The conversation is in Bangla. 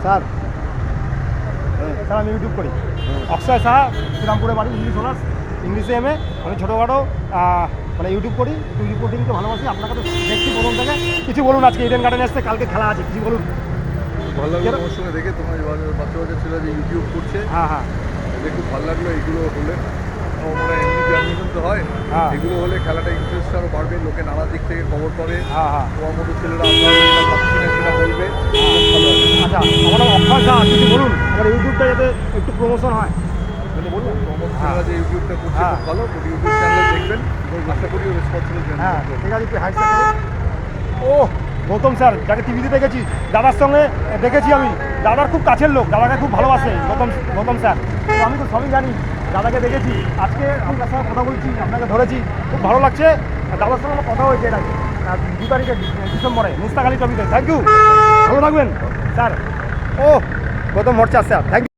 স্যার স্যার আমি ইউটিউব করি। অক্ষয় সাহা, শ্রীরামপুরে বাড়ি, ইংলিশ অনার্স, ইংলিশে এমএ। আমি ছোটোখাটো মানে ইউটিউব করি, ইউটিউব রিপোর্টিংকে ভালোবাসি। আপনাকে তো দেখছি প্রথম থেকে। কিছু বলুন, আজকে ইডেন গার্ডেনে আসছে, কালকে খেলা আছে, কিছু বলুন। ভালো লাগলো তোমার সঙ্গে দেখে, তোমার বাচ্চা বাচ্চা ছেলে যে ইউটিউব করছে, হ্যাঁ হ্যাঁ দেখে খুব ভালো লাগলো। এগুলো হলে আমরা এমনি জার্নিজম তো হয়, এগুলো হলে খেলাটা ইন্টারেস্ট আরও বাড়বে, লোকে নানা দিক থেকে খবর পাবে। হ্যাঁ হ্যাঁ তোমার মতো ছেলেরা আপনারা যেটা ভাবছি না সেটা বলবে, ভালো হবে। আচ্ছা, আমার নাম অক্ষয় সাহা, কিছু বলুন আমার ইউটিউবটা যাতে একটু প্রমোশন হয়, যদি বলুন। তোমার ছেলেরা যে ইউটিউবটা করছে খুব ভালো, ইউটিউব চ্যানেল দেখবেন, আশা করি রেসপন্সিবল হ্যাঁ চ্যানেল। ঠিক আছে, একটু হাইট ও গৌতম স্যার, যাকে টিভিতে দেখেছি, দাদার সঙ্গে দেখেছি আমি, দাদার খুব কাছের লোক, দাদাকে খুব ভালোবাসে গৌতম স্যার। তো আমি তো সবই জানি, দাদাকে দেখেছি, আজকে আপনার সঙ্গে কথা বলছি, আপনাকে ধরেছি, খুব ভালো লাগছে। দাদার সঙ্গে আমার কথা হয়েছে এটা 2 তারিখে ডিসেম্বরে মুস্তাক আলী ট্রফিতে। থ্যাংক ইউ, ভালো থাকবেন স্যার। ও Gautam Morcha sir, thank you.